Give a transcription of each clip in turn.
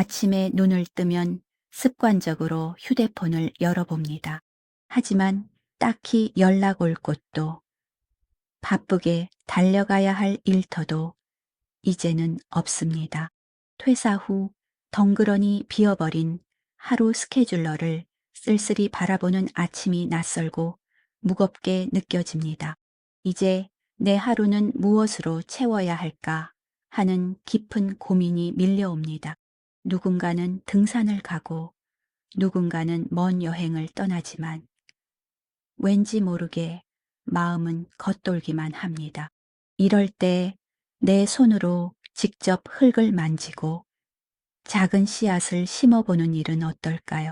아침에 눈을 뜨면 습관적으로 휴대폰을 열어봅니다. 하지만 딱히 연락 올 곳도 바쁘게 달려가야 할 일터도 이제는 없습니다. 퇴사 후 덩그러니 비어버린 하루 스케줄러를 쓸쓸히 바라보는 아침이 낯설고 무겁게 느껴집니다. 이제 내 하루는 무엇으로 채워야 할까 하는 깊은 고민이 밀려옵니다. 누군가는 등산을 가고 누군가는 먼 여행을 떠나지만 왠지 모르게 마음은 겉돌기만 합니다. 이럴 때 내 손으로 직접 흙을 만지고 작은 씨앗을 심어보는 일은 어떨까요?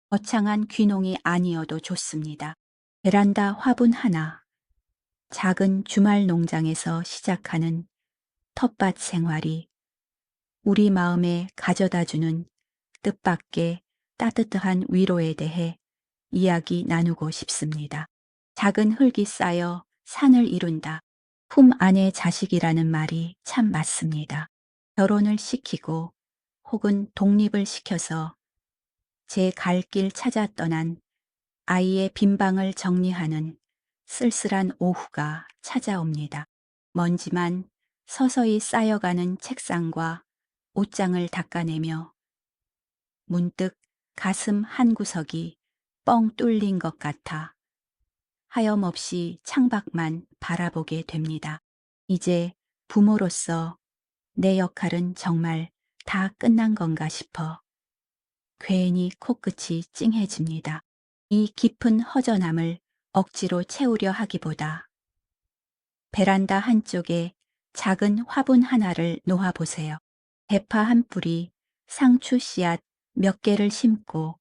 거창한 귀농이 아니어도 좋습니다. 베란다 화분 하나, 작은 주말 농장에서 시작하는 텃밭 생활이 우리 마음에 가져다주는 뜻밖의 따뜻한 위로에 대해 이야기 나누고 싶습니다. 작은 흙이 쌓여 산을 이룬다. 품 안의 자식이라는 말이 참 맞습니다. 결혼을 시키고 혹은 독립을 시켜서 제 갈 길 찾아 떠난 아이의 빈방을 정리하는 쓸쓸한 오후가 찾아옵니다. 먼지만 서서히 쌓여가는 책상과 옷장을 닦아내며 문득 가슴 한구석이 뻥 뚫린 것 같아 하염없이 창밖만 바라보게 됩니다. 이제 부모로서 내 역할은 정말 다 끝난 건가 싶어 괜히 코끝이 찡해집니다. 이 깊은 허전함을 억지로 채우려 하기보다 베란다 한쪽에 작은 화분 하나를 놓아보세요. 대파 한 뿌리, 상추 씨앗 몇 개를 심고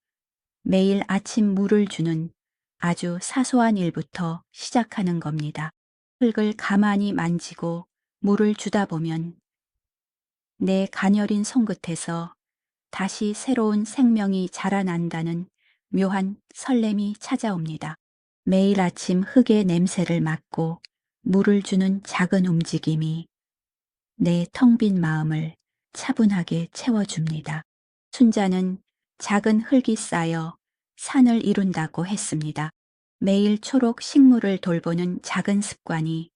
매일 아침 물을 주는 아주 사소한 일부터 시작하는 겁니다. 흙을 가만히 만지고 물을 주다 보면 내 가녀린 손끝에서 다시 새로운 생명이 자라난다는 묘한 설렘이 찾아옵니다. 매일 아침 흙의 냄새를 맡고 물을 주는 작은 움직임이 내 텅 빈 마음을 차분하게 채워줍니다. 순자는 작은 흙이 쌓여 산을 이룬다고 했습니다. 매일 초록 식물을 돌보는 작은 습관이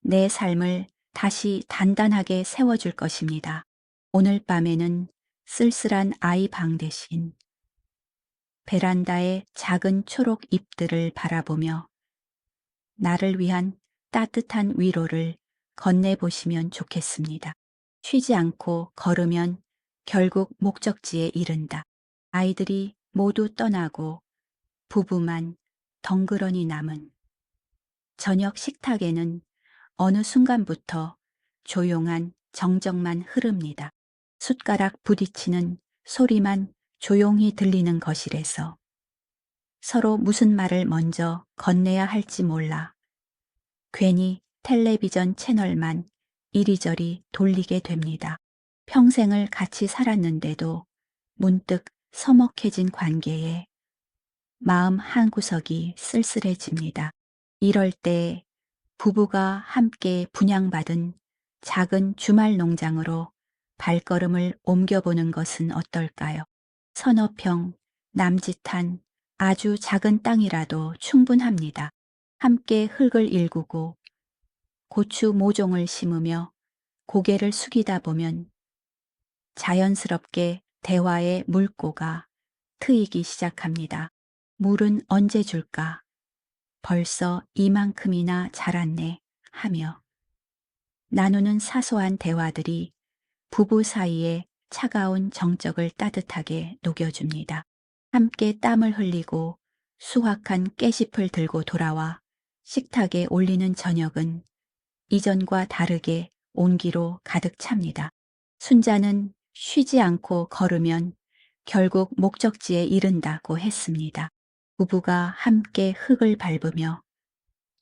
내 삶을 다시 단단하게 세워줄 것입니다. 오늘 밤에는 쓸쓸한 아이 방 대신 베란다의 작은 초록 잎들을 바라보며 나를 위한 따뜻한 위로를 건네보시면 좋겠습니다. 쉬지 않고 걸으면 결국 목적지에 이른다. 아이들이 모두 떠나고 부부만 덩그러니 남은 저녁 식탁에는 어느 순간부터 조용한 정적만 흐릅니다. 숟가락 부딪히는 소리만 조용히 들리는 거실에서 서로 무슨 말을 먼저 건네야 할지 몰라 괜히 텔레비전 채널만 이리저리 돌리게 됩니다. 평생을 같이 살았는데도 문득 서먹해진 관계에 마음 한구석이 쓸쓸해집니다. 이럴 때 부부가 함께 분양받은 작은 주말 농장으로 발걸음을 옮겨보는 것은 어떨까요? 서너 평, 남짓한 아주 작은 땅이라도 충분합니다. 함께 흙을 일구고 고추 모종을 심으며 고개를 숙이다 보면 자연스럽게 대화의 물꼬가 트이기 시작합니다. 물은 언제 줄까? 벌써 이만큼이나 자랐네 하며 나누는 사소한 대화들이 부부 사이에 차가운 정적을 따뜻하게 녹여줍니다. 함께 땀을 흘리고 수확한 깨잎을 들고 돌아와 식탁에 올리는 저녁은 이전과 다르게 온기로 가득 찹니다. 순자는 쉬지 않고 걸으면 결국 목적지에 이른다고 했습니다. 부부가 함께 흙을 밟으며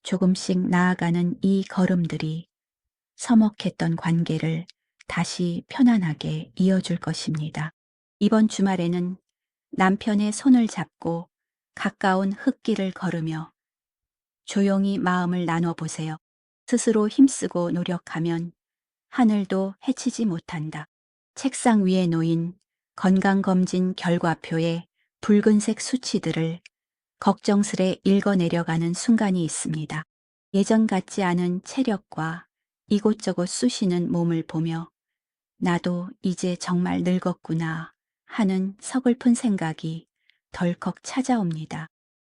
조금씩 나아가는 이 걸음들이 서먹했던 관계를 다시 편안하게 이어줄 것입니다. 이번 주말에는 남편의 손을 잡고 가까운 흙길을 걸으며 조용히 마음을 나눠보세요. 스스로 힘쓰고 노력하면 하늘도 해치지 못한다. 책상 위에 놓인 건강검진 결과표에 붉은색 수치들을 걱정스레 읽어내려가는 순간이 있습니다. 예전 같지 않은 체력과 이곳저곳 쑤시는 몸을 보며 나도 이제 정말 늙었구나 하는 서글픈 생각이 덜컥 찾아옵니다.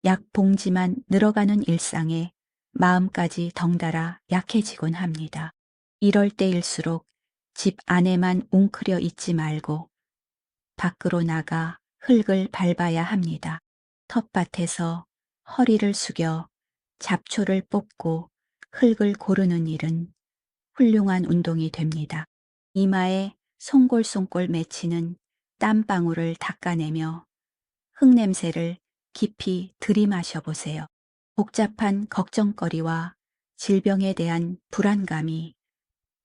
약 봉지만 늘어가는 일상에 마음까지 덩달아 약해지곤 합니다. 이럴 때일수록 집 안에만 웅크려 있지 말고 밖으로 나가 흙을 밟아야 합니다. 텃밭에서 허리를 숙여 잡초를 뽑고 흙을 고르는 일은 훌륭한 운동이 됩니다. 이마에 송골송골 맺히는 땀방울을 닦아내며 흙냄새를 깊이 들이마셔 보세요. 복잡한 걱정거리와 질병에 대한 불안감이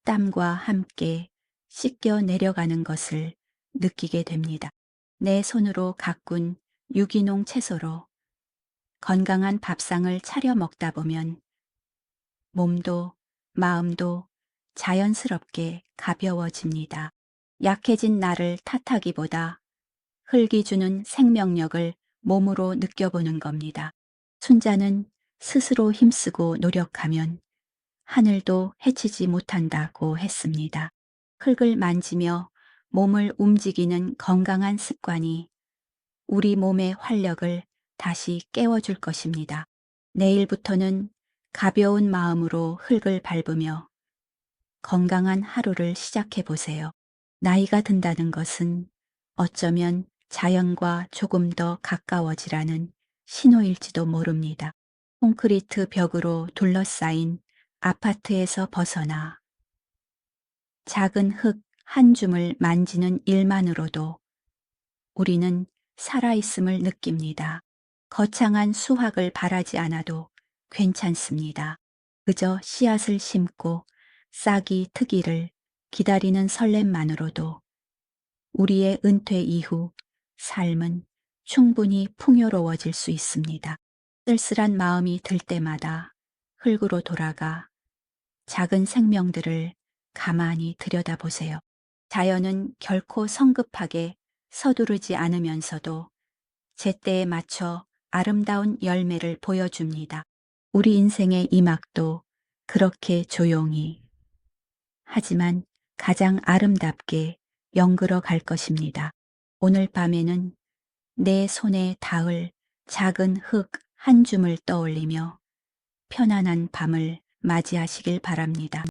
땀과 함께 씻겨 내려가는 것을 느끼게 됩니다. 내 손으로 가꾼 유기농 채소로 건강한 밥상을 차려 먹다 보면 몸도 마음도 자연스럽게 가벼워집니다. 약해진 나를 탓하기보다 흙이 주는 생명력을 몸으로 느껴보는 겁니다. 순자는 스스로 힘쓰고 노력하면 하늘도 해치지 못한다고 했습니다. 흙을 만지며 몸을 움직이는 건강한 습관이 우리 몸의 활력을 다시 깨워줄 것입니다. 내일부터는 가벼운 마음으로 흙을 밟으며 건강한 하루를 시작해 보세요. 나이가 든다는 것은 어쩌면 자연과 조금 더 가까워지라는 신호일지도 모릅니다. 콘크리트 벽으로 둘러싸인 아파트에서 벗어나 작은 흙 한 줌을 만지는 일만으로도 우리는 살아있음을 느낍니다. 거창한 수확을 바라지 않아도 괜찮습니다. 그저 씨앗을 심고 싹이 트기를 기다리는 설렘만으로도 우리의 은퇴 이후 삶은 충분히 풍요로워질 수 있습니다. 쓸쓸한 마음이 들 때마다 흙으로 돌아가 작은 생명들을 가만히 들여다보세요. 자연은 결코 성급하게 서두르지 않으면서도 제때에 맞춰 아름다운 열매를 보여줍니다. 우리 인생의 이 막도 그렇게 조용히 하지만 가장 아름답게 연그러 갈 것입니다. 오늘 밤에는 내 손에 닿을 작은 흙 한 줌을 떠올리며 편안한 밤을 맞이하시길 바랍니다.